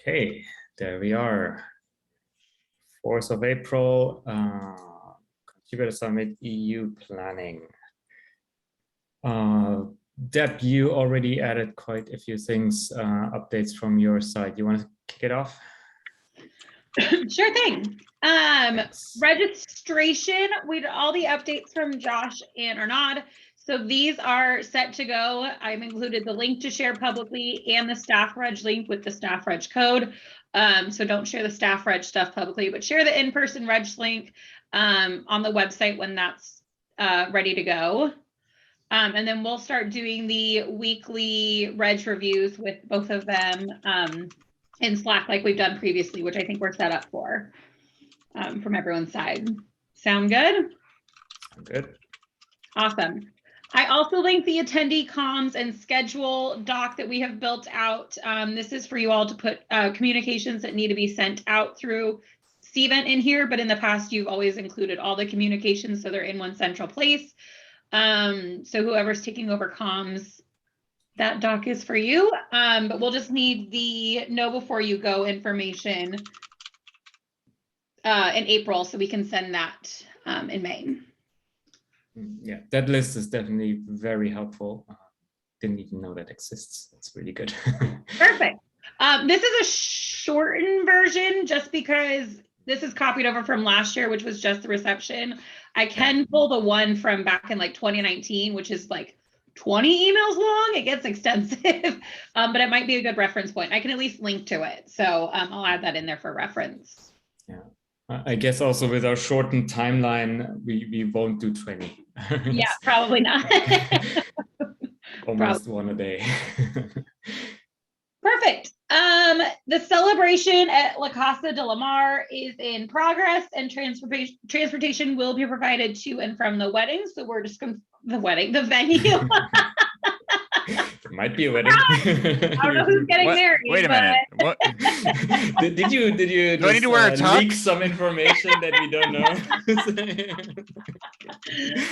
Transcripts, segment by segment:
Okay, there we are. 4th of April, Contributor Summit EU planning. Deb, you already added quite a few things, updates from your side. You want to kick it off? Sure thing. Registration, we did all the updates from Josh and Arnaud. So these are set to go. I've included the link to share publicly and the staff reg link with the staff reg code. So don't share the staff reg stuff publicly, but share the in-person reg link on the website when that's ready to go. And then we'll start doing the weekly reg reviews with both of them in Slack like we've done previously, which I think we're set up for from everyone's side. Sound good? Good. Awesome. I also linked the attendee comms and schedule doc that we have built out. This is for you all to put communications that need to be sent out through Cvent in here, but in the past you've always included all the communications so they're in one central place. So whoever's taking over comms, that doc is for you, but we'll just need the know before you go information in April so we can send that in May. Yeah, that list is definitely very helpful. Didn't even know that exists. That's really good. Perfect. This is a shortened version just because this is copied over from last year, which was just the reception. I can pull the one from back in like 2019, which is like 20 emails long. It gets extensive, but it might be a good reference point. I can at least link to it. So I'll add that in there for reference. Yeah, I guess also with our shortened timeline, we won't do 20. Yeah, probably not. Almost one a day. Perfect. The celebration at La Casa de la Mar is in progress, and transportation will be provided to and from the wedding. So we're just the venue. There might be a wedding. I don't know who's getting married. Wait a minute. What? did you Do I need to wear a tux? Leak some information that we don't know?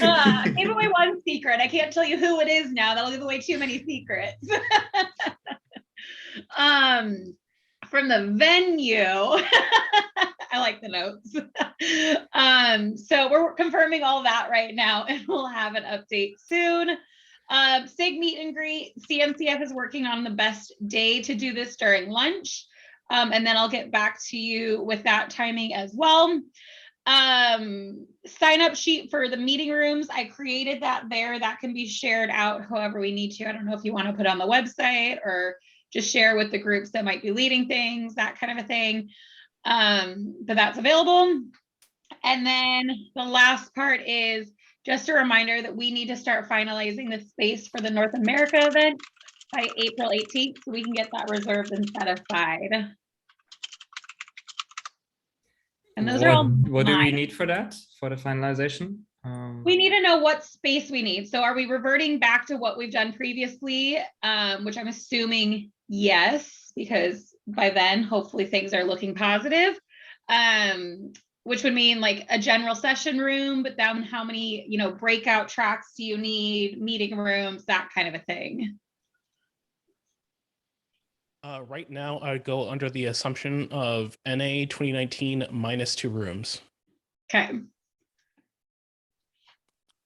I gave away one secret. I can't tell you who it is now. That'll give away too many secrets. From the venue, I like the notes. So we're confirming all that right now, and we'll have an update soon. SIG meet and greet. CNCF is working on the best day to do this during lunch, and then I'll get back to you with that timing as well. Sign up sheet for the meeting rooms. I created that there. That can be shared out however we need to. I don't know if you want to put it on the website or just share with the groups that might be leading things, that kind of a thing. But that's available. And then the last part is just a reminder that we need to start finalizing the space for the North America event by April 18th, so we can get that reserved and set aside. And those are all. What do we need for that, for the finalization? We need to know what space we need. So are we reverting back to what we've done previously, which I'm assuming yes, because by then hopefully things are looking positive, which would mean like a general session room, but then how many, breakout tracks do you need, meeting rooms, that kind of a thing. Right now, I would go under the assumption of NA 2019 minus 2 rooms. Okay.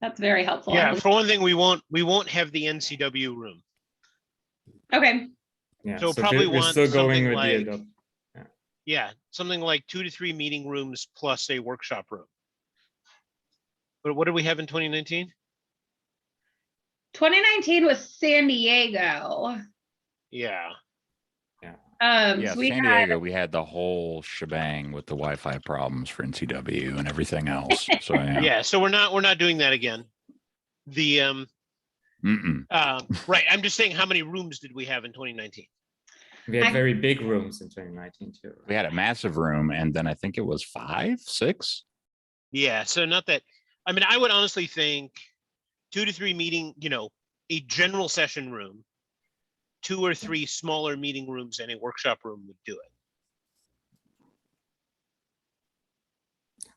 That's very helpful. Yeah, for one thing, we won't have the NCW room. Okay. Yeah, so probably we're want still going with like, the yeah, something like 2 to 3 meeting rooms plus a workshop room. But what did we have in 2019? 2019 was San Diego. Yeah. Yeah, so San Diego, we had the whole shebang with the Wi-Fi problems for NCW and everything else. So yeah, so we're not doing that again. The right, I'm just saying, how many rooms did we have in 2019? We had very big rooms in 2019 too. Right? We had a massive room, and then I think it was 5, 6. Yeah, so not that. I mean, I would honestly think 2 to 3 meeting, a general session room, 2 or 3 smaller meeting rooms, and a workshop room would do it.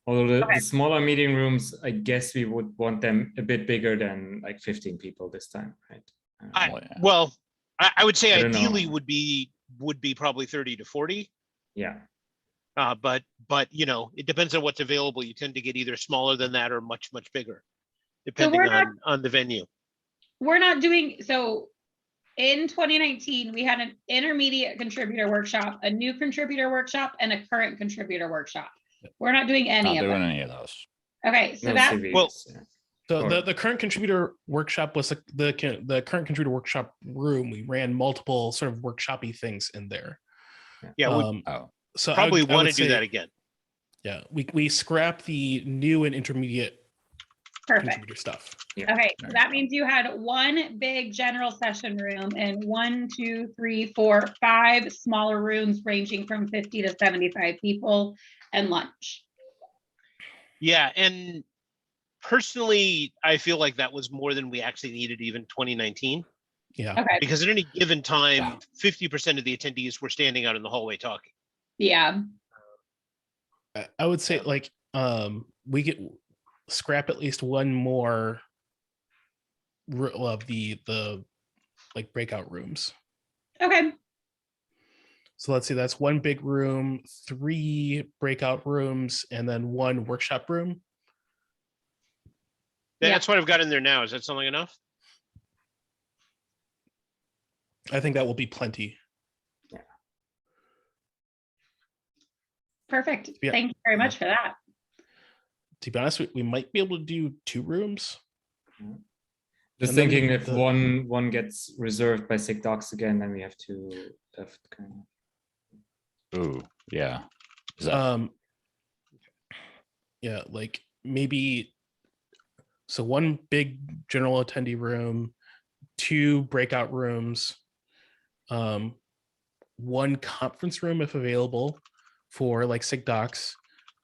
Although the smaller meeting rooms, I guess we would want them a bit bigger than like 15 people this time, right? Well, I would say ideally would be would be probably 30 to 40. Yeah. But you know, it depends on what's available. You tend to get either smaller than that or much bigger, depending on the venue. We're not doing, so in 2019, we had an intermediate contributor workshop, a new contributor workshop, and a current contributor workshop. We're not doing any Not of doing them. any of those. Okay, so No that, CVs, well, yeah. So Or- the current contributor workshop was the current contributor workshop room. We ran multiple sort of workshopy things in there. Yeah, we Oh, So probably I want would to do say, that again. Yeah, we scrapped the new and intermediate perfect. contributor stuff. Yeah. Okay, so There you that go. means you had one big general session room and 1, 2, 3, 4, 5 smaller rooms ranging from 50 to 75 people and lunch. Yeah, and personally, I feel like that was more than we actually needed even 2019, Yeah. Okay, because at any given time, Yeah. 50% of the attendees were standing out in the hallway talking. yeah, I would say Yeah. like we get scrap at least one more of the like breakout rooms. okay, So let's see, that's one big room, 3 breakout rooms, and then 1 workshop room. Yeah. That's what I've got in there now. Is that something enough? I think that will be plenty. perfect. Yeah. Thank you very much for that. To be honest, we might be able to do 2 rooms. Just And then thinking if the- one gets reserved by SIG docs again, then we have to kind of. ooh, yeah. Is that, Yeah, like maybe so 1 big general attendee room, 2 breakout rooms, 1 conference room if available for like SIG docs,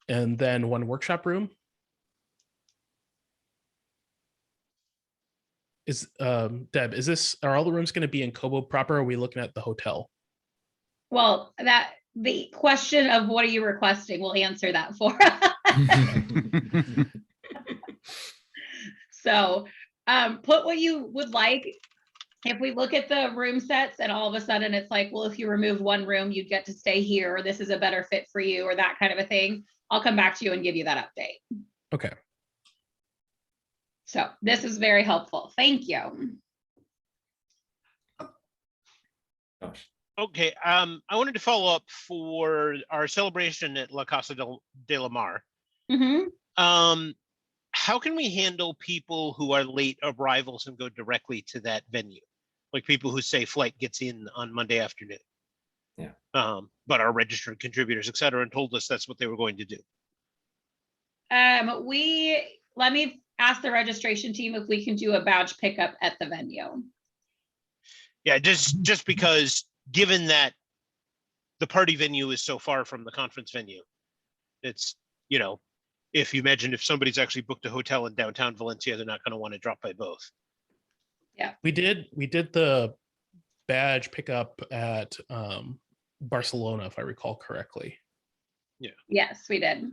and then 1 workshop room. Is Deb, are all the rooms going to be in Kobo proper, or are we looking at the hotel? Well, the question of what are you requesting will answer that for us. So put what you would like. If we look at the room sets and all of a sudden it's like, well, if you remove 1 room, you'd get to stay here, or this is a better fit for you, or that kind of a thing, I'll come back to you and give you that update. Okay. So this is very helpful. Thank you. Gosh. Okay, I wanted to follow up for our celebration at La Casa de la Mar. Mhm. How can we handle people who are late arrivals and go directly to that venue? Like people who say flight gets in on Monday afternoon. Yeah. But are registered contributors, et cetera, and told us that's what they were going to do. Let me ask the registration team if we can do a badge pickup at the venue. Yeah, just because given that the party venue is so far from the conference venue, it's, you know, if you imagine if somebody's actually booked a hotel in downtown Valencia, they're not going to want to drop by both. We did the badge pickup at Barcelona, if I recall correctly. Yes, we did.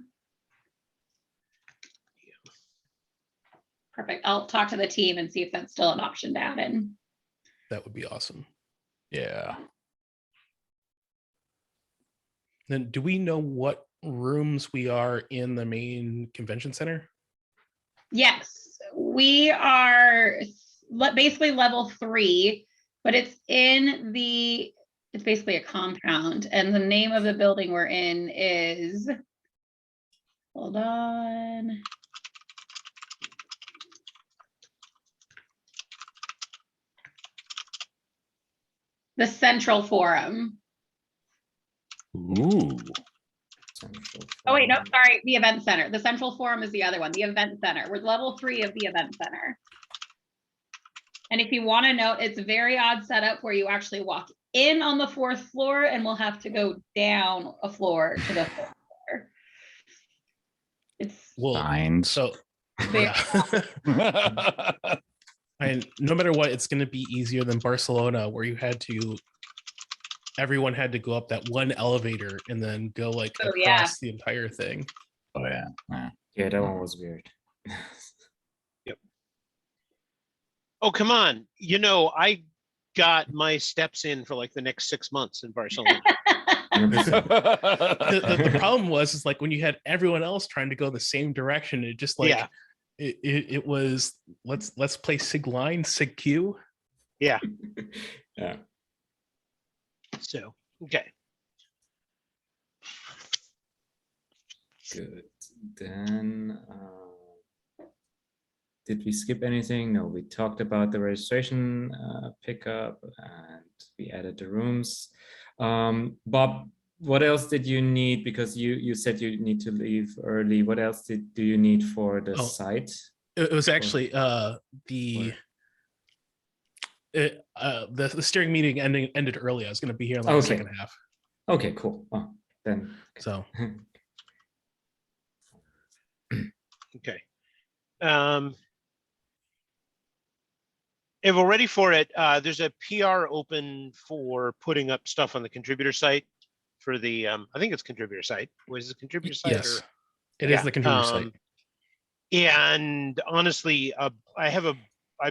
Perfect. I'll talk to the team and see if that's still an option to add in. That would be awesome. yeah. Then do we know what rooms we are in the main convention center? Yes, we are basically level 3, but it's basically a compound, and the name of the building we're in is, hold on. The Central Forum. Ooh. Oh wait, no, sorry, the Event Center. The Central Forum is the other one, the Event Center. We're level 3 of the Event Center. And if you want to know, it's a very odd setup where you actually walk in on the 4th floor and we'll have to go down a floor to the 4th floor. It's Well, Signs. so very, yeah. And no matter what, it's going to be easier than Barcelona, where everyone had to go up that one elevator and then go like Oh, across yeah. the entire thing. Oh yeah. Yeah. Yeah, that one was weird. Oh, come on. You know, I got my steps in for like the next 6 months in Barcelona. 100%. The problem was like when you had everyone else trying to go the same direction, it just like Yeah. it was let's play SIG line, SIG Q. Yeah. Yeah. So, okay. Good. Then, did we skip anything? No, we talked about the registration pickup and we added the rooms. Bob, what else did you need? Because you said you need to leave early. What else do you need for the site? It was actually the steering meeting ended early. I was going to be here in like the second half. Okay, cool. Oh, then so. Okay. If we're ready for it, there's a PR open for putting up stuff on the contributor site for the, I think it's contributor site. Was it contributor site? Yes, it is the contributor site. And honestly, I've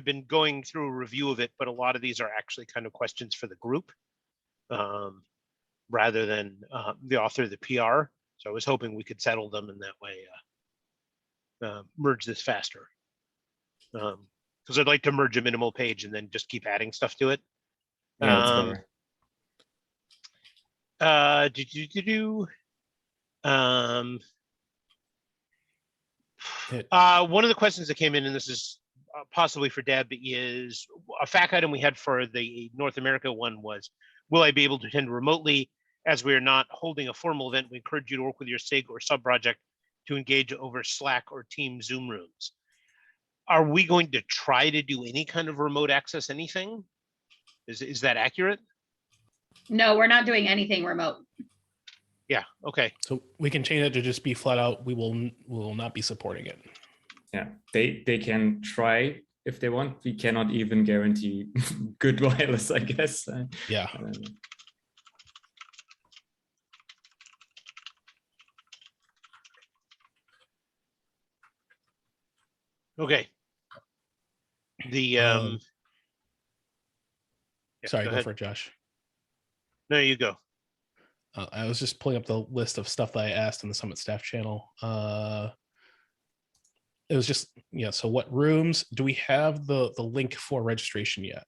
been going through a review of it, but a lot of these are actually kind of questions for the group rather than the author of the PR. So I was hoping we could settle them in that way, merge this faster. Because I'd like to merge a minimal page and then just keep adding stuff to it. Yeah, one of the questions that came in, and this is possibly for Deb, is a fact item we had for the North America one was, will I be able to attend remotely? As we are not holding a formal event, we encourage you to work with your SIG or sub-project to engage over Slack or Team Zoom rooms. Are we going to try to do any kind of remote access anything? Is that accurate? No, we're not doing anything remote. Yeah, okay. So we can change it to just be flat out, we will not be supporting it. Yeah, they can try if they want. We cannot even guarantee good wireless, I guess. Yeah. Okay. The sorry, go for it, Josh. No, you go. I was just pulling up the list of stuff that I asked in the Summit staff channel. It was just, yeah, so what rooms? Do we have the link for registration yet?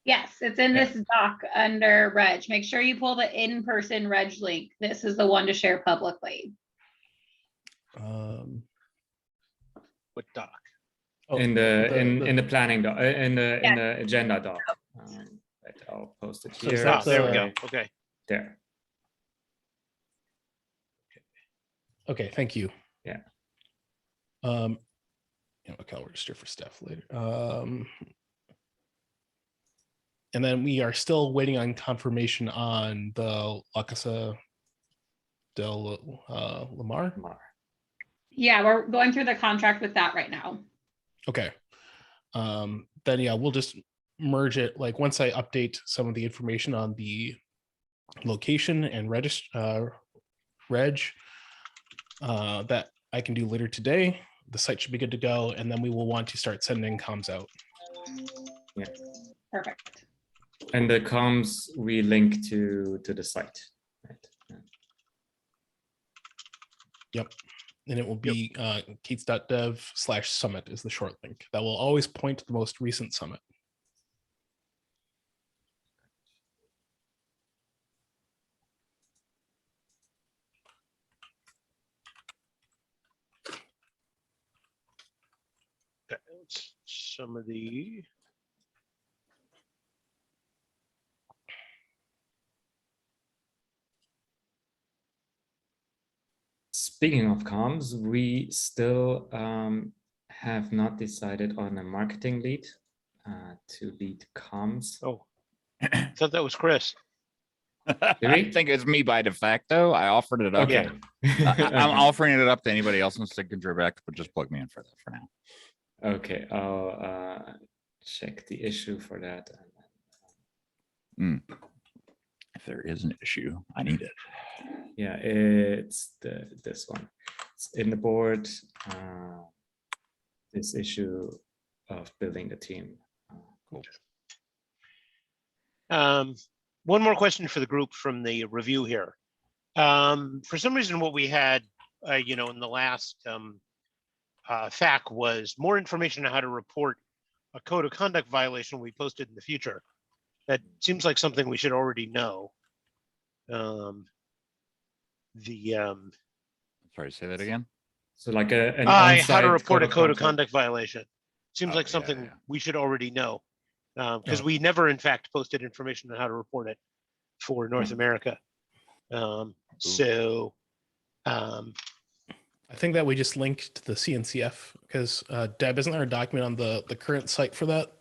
Yes, it's in this doc under Reg. Make sure you pull the in-person Reg link. This is the one to share publicly. What doc? In the planning doc, in the agenda doc. Right, I'll post it here. So there we go. Okay. There. Okay, thank you. Yeah. Okay, I'll register for staff later. And then we are still waiting on confirmation on the La Casa del Lamar. Yeah, we're going through the contract with that right now. Okay. Then yeah, we'll just merge it. Like once I update some of the information on the location and reg that I can do later today, the site should be good to go, and then we will want to start sending comms out. Yeah. Perfect. And the comms we link to the site. Right. Yeah. Yep. And it will be kates.dev/summit is the short link. That will always point to the most recent summit. Okay, some of the Speaking of comms, we still have not decided on a marketing lead to lead comms. Oh, I thought that was Chris. I think it's me by de facto. I offered it up. Okay. I'm offering it up to anybody else wants to contribute, but just plug me in for that for now. Okay, I'll check the issue for that. If there is an issue, I need it. Yeah, it's this one. It's in the board. This issue of building the team. Cool. One more question for the group from the review here. For some reason, what we had, in the last FAQ was more information on how to report a code of conduct violation we posted in the future. That seems like something we should already know. Sorry, say that again. So like an how to on-site report a code of conduct. conduct violation. Seems Oh, like yeah, something yeah. we should already know. Because Yeah. we never, in fact, posted information on how to report it for North America. I think that we just linked to the CNCF because Deb, isn't there a document on the current site for that?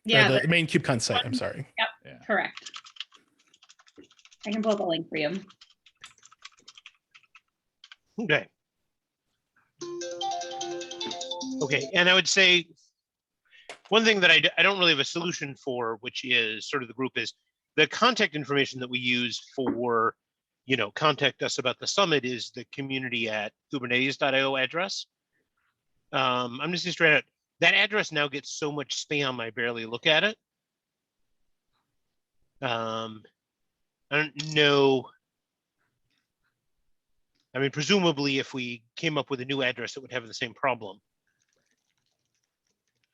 Yeah, Or the main KubeCon site. I'm sorry. correct. I can pull the link for you. Okay. Okay, and I would say one thing that I don't really have a solution for, which is sort of the group, is the contact information that we use for, contact us about the summit is the community@kubernetes.io address. I'm just straight out. That address now gets so much spam, I barely look at it. I don't know. I mean, presumably, if we came up with a new address, it would have the same problem.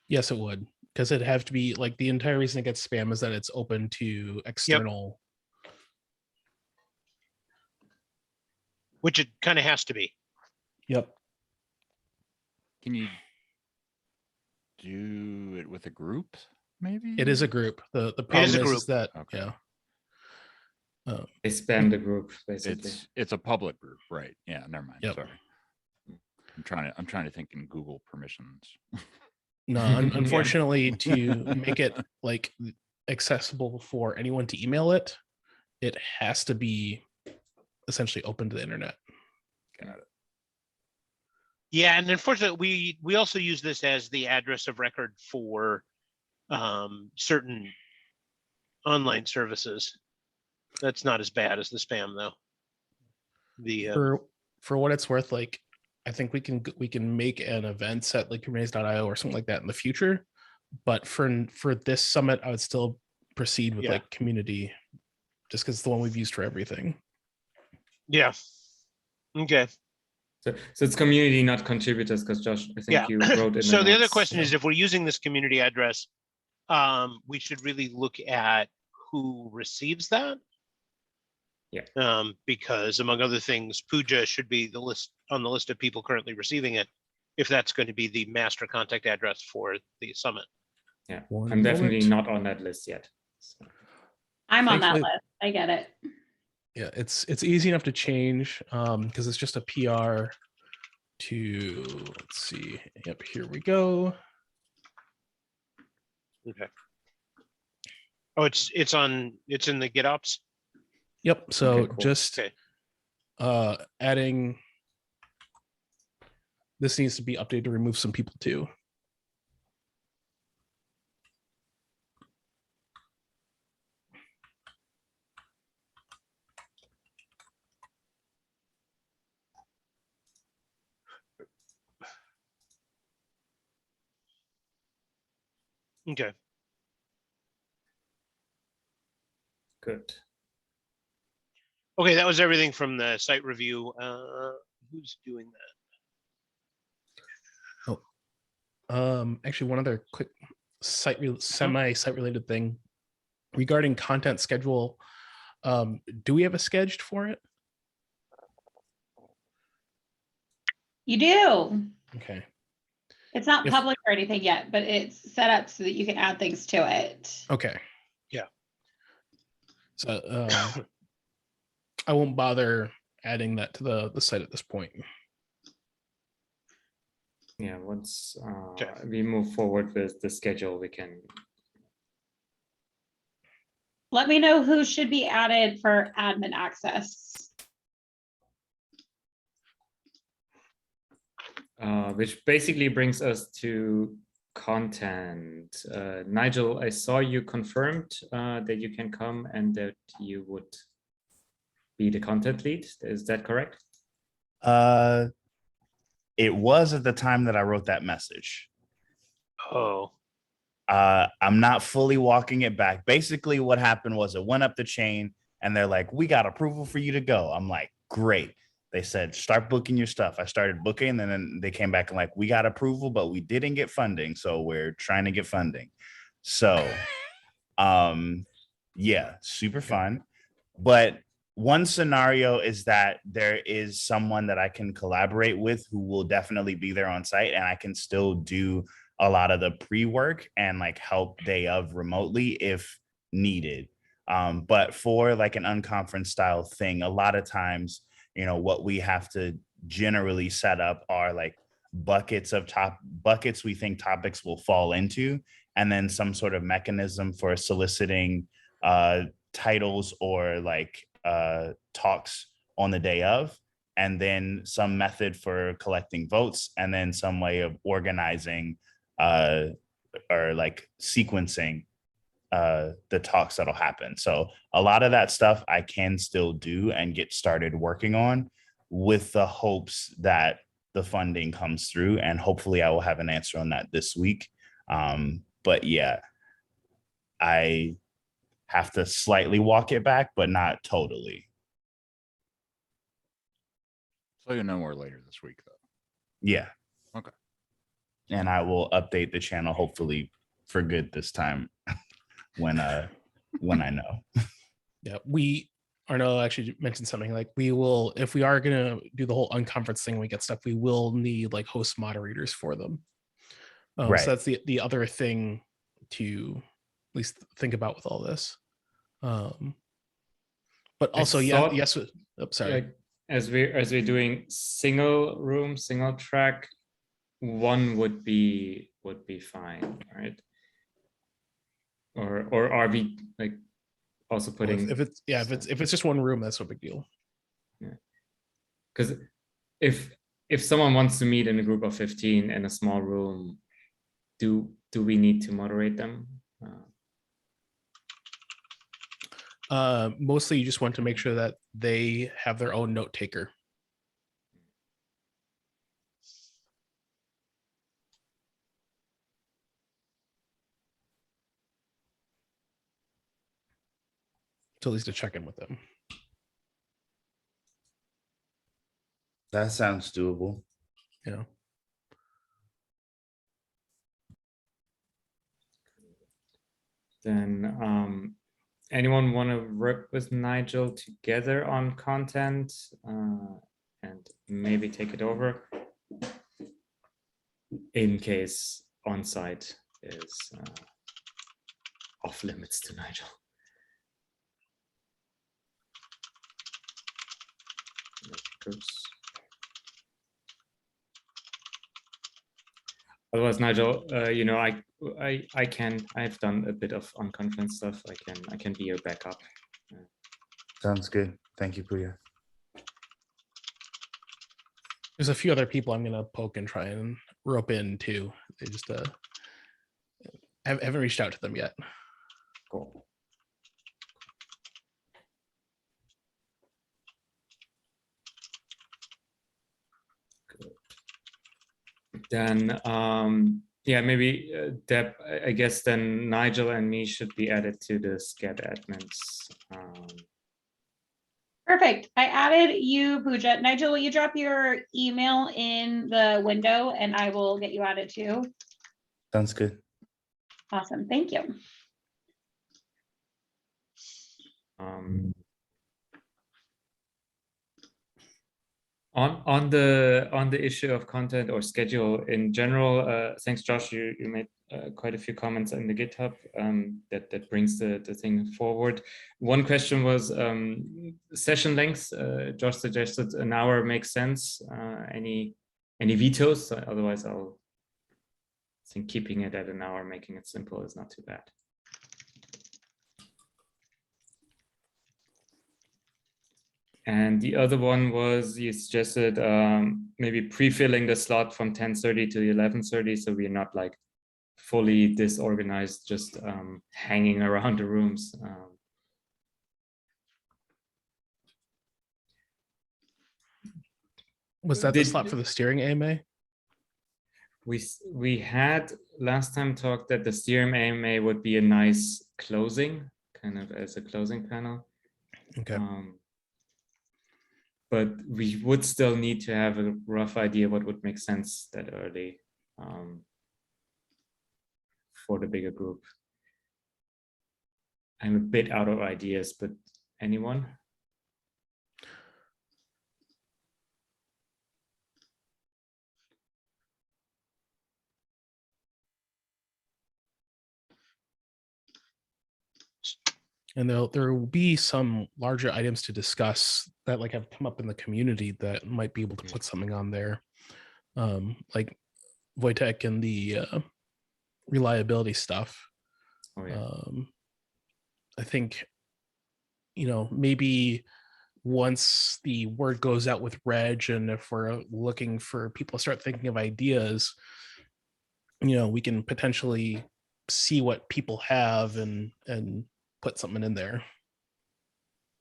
Yes, it would, because it'd have to be like the entire reason it gets spam is that it's open to external. Which it kind of has to be. Yep. Can you do it with a group? Maybe It is a group. The problem a is group. that Okay. They spam the group basically. It's a public group, right? Yeah, never mind. Yep. Sorry. I'm trying to think in Google permissions. No, unfortunately, to make it like accessible for anyone to email it, it has to be essentially open to the internet. Got it. Yeah, and unfortunately, we also use this as the address of record for certain online services. That's not as bad as the spam, though. For what it's worth, like I think we can make an event at like Kubernetes.io or something like that in the future. But for this summit, I would still proceed with like community, just because it's the one we've used for everything. Yeah. Okay. So it's community, not contributors, because Josh, I think you wrote in So the other notes. question is, if we're using this community address, we should really look at who receives that. Yeah. Because among other things, Puja should be on the list of people currently receiving it, if that's going to be the master contact address for the summit. Yeah, One I'm definitely moment. not on that list yet. So. I'm on that Thankfully- list. I get it. Yeah, it's easy enough to change because it's just a PR to, let's see. Yep, here we go. Okay. Oh, it's in the GitOps. Yep. So Okay, cool. just Okay. adding. This needs to be updated to remove some people too. Okay. Good. Okay, that was everything from the site review. Who's doing that? Actually, one other quick semi-site related thing regarding content schedule. Do we have a schedule for it? You do. Okay. It's not If- public or anything yet, but it's set up so that you can add things to it. Okay. Yeah. So I won't bother adding that to the site at this point. Yeah, once Okay. we move forward with the schedule, we can. Let me know who should be added for admin access. Which basically brings us to content. Nigel, I saw you confirmed that you can come and that you would be the content lead. Is that correct? It was at the time that I wrote that message. Oh, I'm not fully walking it back. Basically, what happened was it went up the chain and they're like, we got approval for you to go. I'm like, great. They said, start booking your stuff. I started booking, and then they came back and like, we got approval, but we didn't get funding. So we're trying to get funding. So, yeah, super fun. But one scenario is that there is someone that I can collaborate with who will definitely be there on site, and I can still do a lot of the pre-work and like help day of remotely if needed. But for like an unconference style thing, a lot of times, what we have to generally set up are like buckets we think topics will fall into, and then some sort of mechanism for soliciting titles or like talks on the day of, and then some method for collecting votes, and then some way of organizing or like sequencing the talks that'll happen. So a lot of that stuff I can still do and get started working on, with the hopes that the funding comes through, and hopefully I will have an answer on that this week. But yeah, I have to slightly walk it back, but not totally. So you'll know more later this week, though. Yeah. Okay. And I will update the channel hopefully for good this time when I know. Yeah, Arno actually mentioned something like we will, if we are gonna do the whole unconference thing, we get stuff, we will need like host moderators for them. Right. So that's the other thing to at least think about with all this. But also, yeah, yes. Oh, sorry. Like, as we're doing single room, single track, one would be fine, right? Or are we like also putting? If it's just one room, that's no big deal. Yeah, because if someone wants to meet in a group of 15 in a small room, do we need to moderate them? Mostly you just want to make sure that they have their own note taker. So at least to check in with them. That sounds doable. Yeah. Then anyone want to work with Nigel together on content and maybe take it over in case on-site is off limits to Nigel? Otherwise, Nigel, I've done a bit of Unconference stuff. I can be your backup. Sounds good. Thank you, Puya. There's a few other people I'm gonna poke and try and rope in too. They just haven't reached out to them yet. Cool. Then yeah, maybe Deb, I guess then Nigel and me should be added to the SCAD admins. Perfect. I added you, Pooja. Nigel, will you drop your email in the window and I will get you added too? Sounds good. Awesome. Thank you. On the issue of content or schedule in general, thanks, Josh. You made quite a few comments in the GitHub that brings the thing forward. One question was session lengths. Josh suggested an hour makes sense. Any vetoes? Otherwise, I think keeping it at an hour, making it simple, is not too bad. And the other one was you suggested maybe pre-filling the slot from 10:30 to 11:30, so we're not like fully disorganized, just hanging around the rooms. Was that the slot for the steering AMA? We had last time talked that the steering AMA would be a nice closing, kind of as a closing panel. Okay. But we would still need to have a rough idea what would make sense that early for the bigger group. I'm a bit out of ideas, but anyone? And there will be some larger items to discuss that like have come up in the community that might be able to put something on there. Like Wojtek and the reliability stuff. Oh, yeah. I think, maybe once the word goes out with Reg, and if we're looking for people to start thinking of ideas, we can potentially see what people have and put something in there.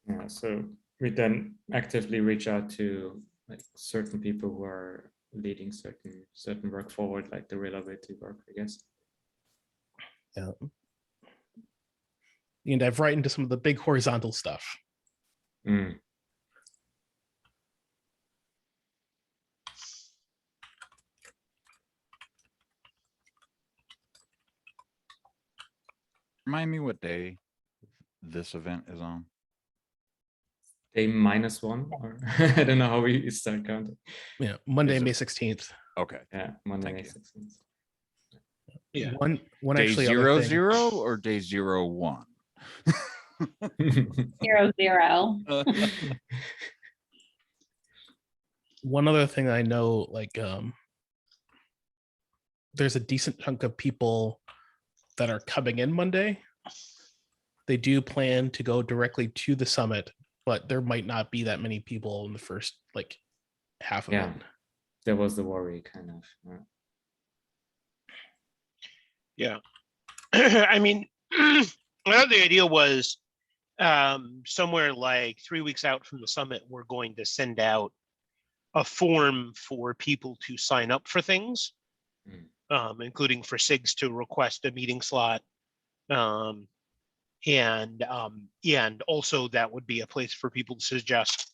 Yeah, so we then actively reach out to like certain people who are leading certain work forward, like the reliability work, I guess. Yeah. And dive right into some of the big horizontal stuff. Mm. Remind me what day this event is on. Day -1, or I don't know how we start counting. Yeah, Monday, Is it- May 16th. Okay. Yeah, Monday, Thank May you. 16th. Yeah. One Day actually 0, other thing. 0 or day 0, 1? 0, 0. One other thing I know, like there's a decent chunk of people that are coming in Monday. They do plan to go directly to the summit, but there might not be that many people in the first like half of Yeah, it. that was the worry, kind of. Yeah. I mean, I thought the idea was somewhere like 3 weeks out from the summit, we're going to send out a form for people to sign up for things, including for SIGs to request a meeting slot. And also that would be a place for people to suggest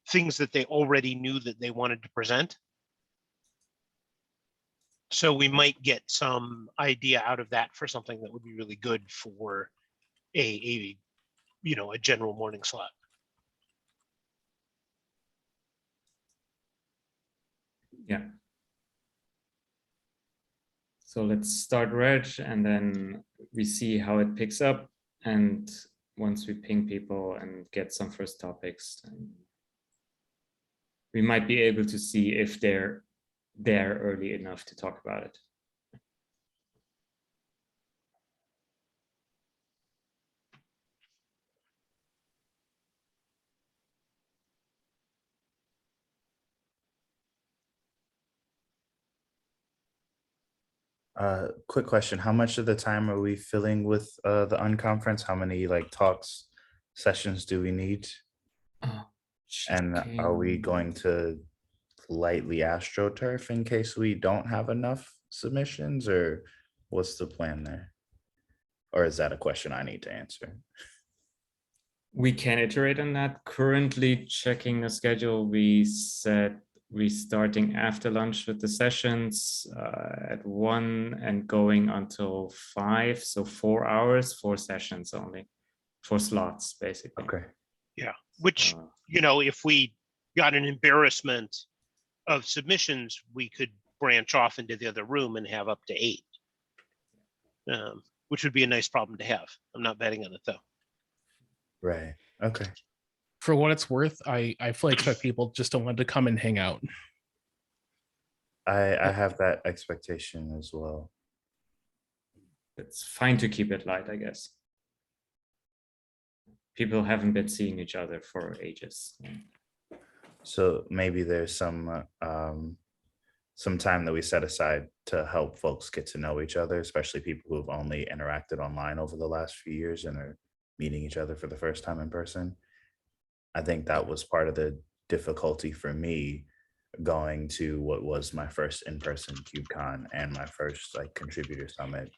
things that they already knew that they wanted to present. So we might get some idea out of that for something that would be really good for a general morning slot. Yeah. So let's start Reg, and then we see how it picks up. And once we ping people and get some first topics, we might be able to see if they're there early enough to talk about it. Quick question. How much of the time are we filling with the Unconference? How many like talks, sessions do we need? And are we going to lightly astroturf in case we don't have enough submissions, or what's the plan there? Or is that a question I need to answer? We can iterate on that. Currently checking the schedule, we said we starting after lunch with the sessions at 1 and going until 5. So 4 hours, 4 sessions only, 4 slots basically. Okay. Yeah, which, if we got an embarrassment of submissions, we could branch off into the other room and have up to 8, which would be a nice problem to have. I'm not betting on it though. Right. Okay. For what it's worth, I fully expect people just to want to come and hang out. I have that expectation as well. It's fine to keep it light, I guess. People haven't been seeing each other for ages. So maybe there's some time that we set aside to help folks get to know each other, especially people who have only interacted online over the last few years and are meeting each other for the first time in person. I think that was part of the difficulty for me going to what was my first in-person KubeCon and my first like contributor summit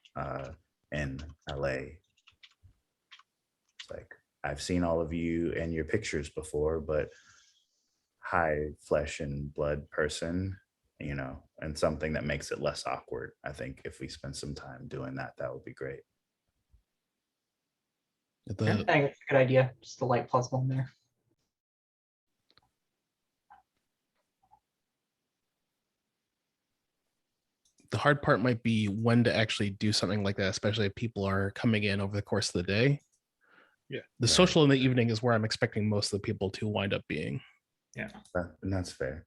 in LA. It's like, I've seen all of you and your pictures before, but hi, flesh and blood person, you know, and something that makes it less awkward. I think if we spend some time doing that, that would be great. The I think it's a good idea. Just a light puzzle in there. hard part might be when to actually do something like that, especially if people are coming in over the course of the day. Yeah. The social in the evening is where I'm expecting most of the people to wind up being. Yeah. And that's fair.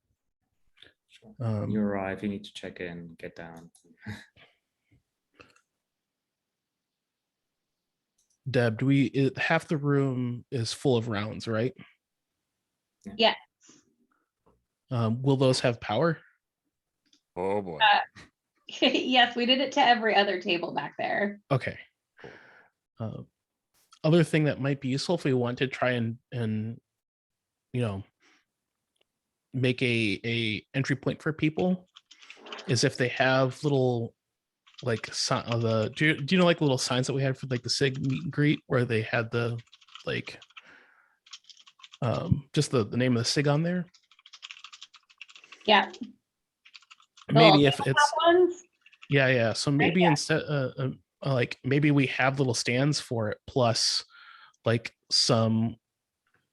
When you arrive, you need to check in, get down. Deb, half the room is full of rounds, right? Yeah. Will those have power? Oh boy. Yes, we did it to every other table back there. Okay. Other thing that might be useful if we want to try and you know, make a entry point for people is if they have little like do you know like little signs that we had for like the SIG meet and greet where they had the like just the name of the SIG on there? Yeah. Maybe Little if it's ones. yeah. So maybe Yeah. instead like maybe we have little stands for it plus like some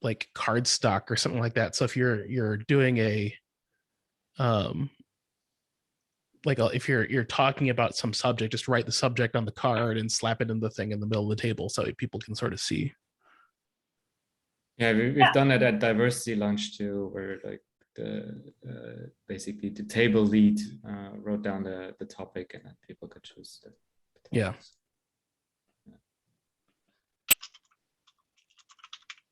like card stock or something like that. So if you're doing a like if you're talking about some subject, just write the subject on the card and slap it in the thing in the middle of the table so people can sort of see. Yeah, we've done it at diversity lunch too, where like the basically the table lead wrote down the topic and then people could choose the topics.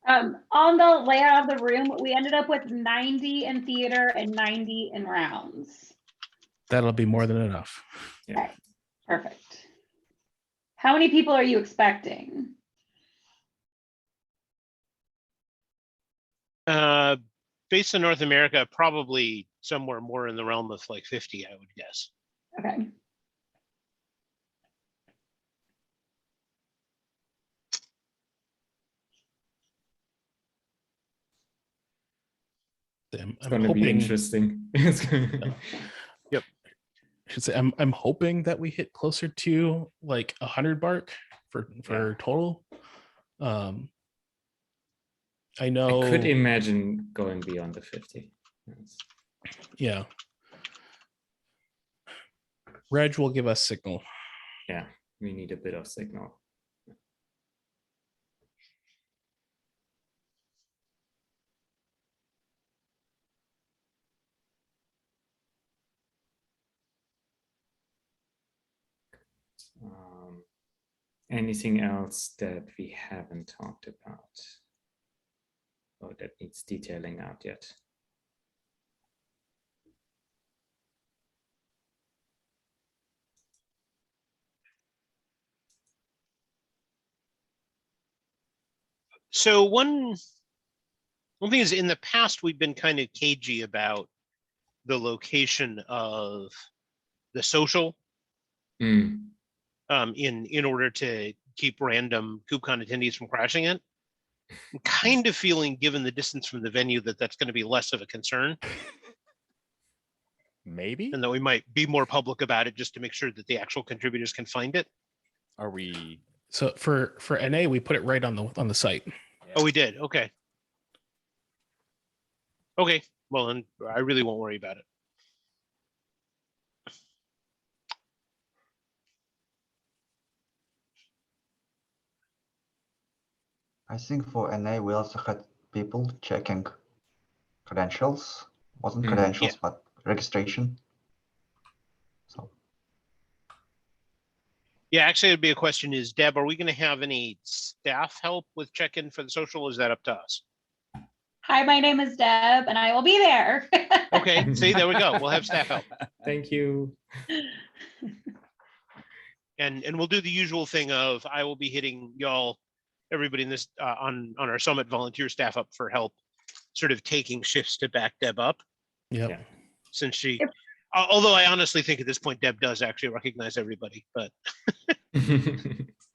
On the layout of the room, we ended up with 90 in theater and 90 in rounds. That'll be more than enough. Yeah. Okay, perfect. How many people are you expecting? Based on North America, probably somewhere more in the realm of like 50, I would guess. Okay. It's going to be interesting. Yep. I should say I'm hoping that we hit closer to like 100 mark for total. I know I could imagine going beyond the 50. Yes. Yeah. Reg will give us signal. Yeah, we need a bit of signal. Anything else that we haven't talked about or that needs detailing out yet? So one thing is, in the past, we've been kind of cagey about the location of the social in order to keep random KubeCon attendees from crashing it. I'm kind of feeling, given the distance from the venue, that that's going to be less of a concern. Maybe. And that we might be more public about it just to make sure that the actual contributors can find it. Are we? So for NA, we put it right on the site. Yeah. Oh, we did. Okay. Okay. Well, then I really won't worry about it. I think for NA, we also had people checking credentials. Wasn't credentials, but registration. So. Yeah, actually, it'd be a question is, Deb, are we going to have any staff help with check-in for the social? Or is that up to us? Hi, my name is Deb and I will be there. Okay, see, there we go. We'll have staff help. Thank you. And we'll do the usual thing of I will be hitting y'all, everybody in this on our summit volunteer staff up for help, sort of taking shifts to back Deb up. Yep. Yeah. since she, although I honestly think at this point Deb does actually recognize everybody, but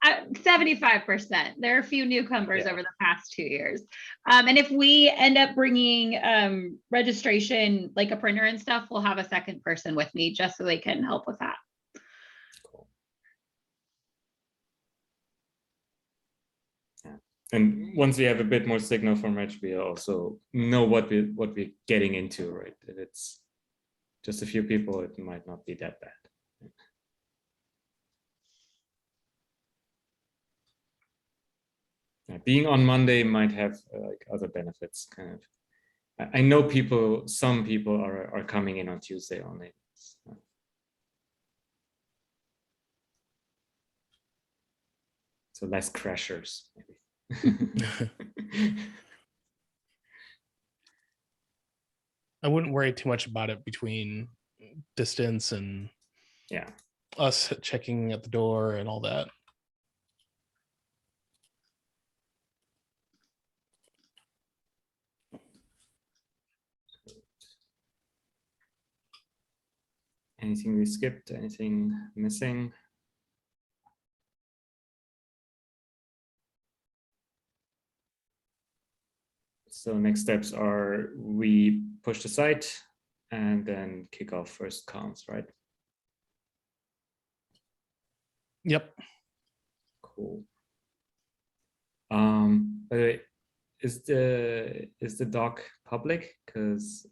75%. There are a few newcomers over the past 2 years. And if we end up bringing registration, like a printer and stuff, we'll have a second person with me just so they can help with that. And once we have a bit more signal from Reg, we also know what we're getting into, right? If it's just a few people, it might not be that bad. Being on Monday might have like other benefits, kind of. I know some people are coming in on Tuesday only. So less crashers, maybe. I wouldn't worry too much about it between distance and us checking at the door and all that. Anything we skipped? Anything missing? So next steps are we push the site and then kick off first comms, right? Yep. Cool. By the way, is the doc public? Because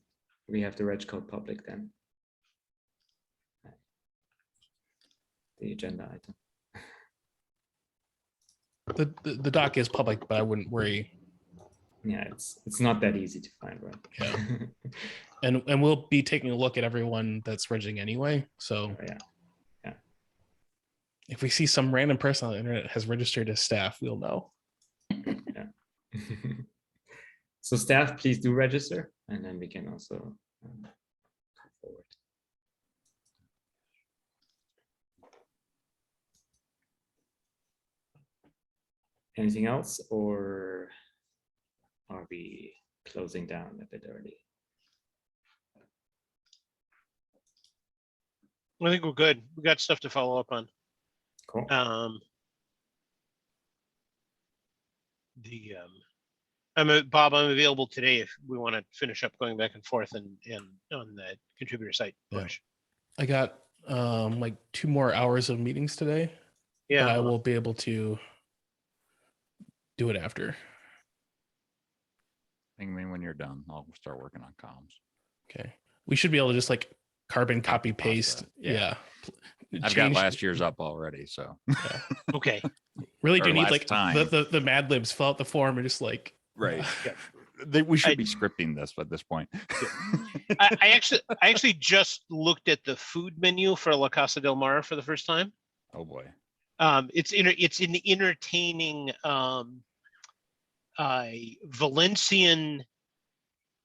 we have the reg code public then. The agenda item. The doc is public, but I wouldn't worry. Yeah, it's not that easy to find, right? Yeah. and we'll be taking a look at everyone that's regging anyway. So yeah. If we see some random person on the internet has registered as staff, we'll know. Yeah. So staff, please do register, and then we can also come forward. Anything else, or are we closing down a bit early? I think we're good. We got stuff to follow up on. Cool. Bob, I'm available today if we want to finish up going back and forth and on the contributor site push. I got like 2 more hours of meetings today. Yeah, but I will be able to do it after. I mean, when you're done, I'll start working on comms. Okay. We should be able to just like carbon copy paste. Yeah. I've got last year's up already, so. Yeah. Okay. Really do need like time. the Mad Libs fill out the form and just like. Right. We should be scripting this at this point. I actually just looked at the food menu for La Casa del Mar for the first time. Oh boy. It's an entertaining Valencian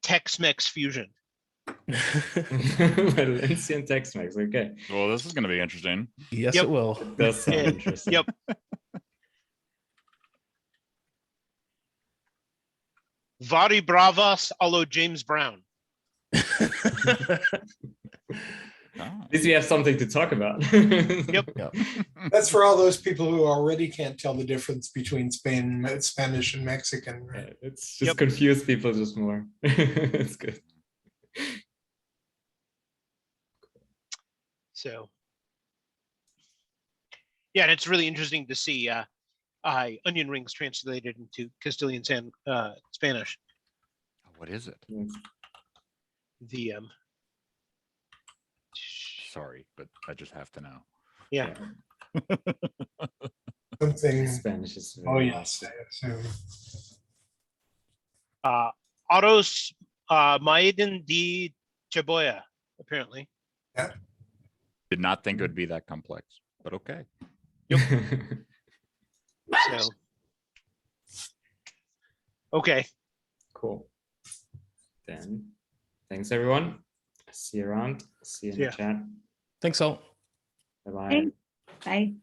Tex-Mex fusion. Valencian Tex-Mex, okay. Well, this is going to be interesting. Yes, it will. It does sound interesting. Yep. Vari bravas a lo James Brown. At least we have something to talk about. Yep. That's for all those people who already can't tell the difference between Spanish and Mexican. Right? It's just confuse people just more. It's good. So, yeah, and it's really interesting to see onion rings translated into Castilian Spanish. What is it? The Sorry, but I just have to know. Yeah. Something. Spanish is. Oh yes, I assume. Autos Maiden de Chaboya, apparently. Yeah. Did not think it would be that complex, but okay. So, okay. Cool. Then, thanks everyone. See you around. See you in the chat. Thanks all. Bye-bye. Bye.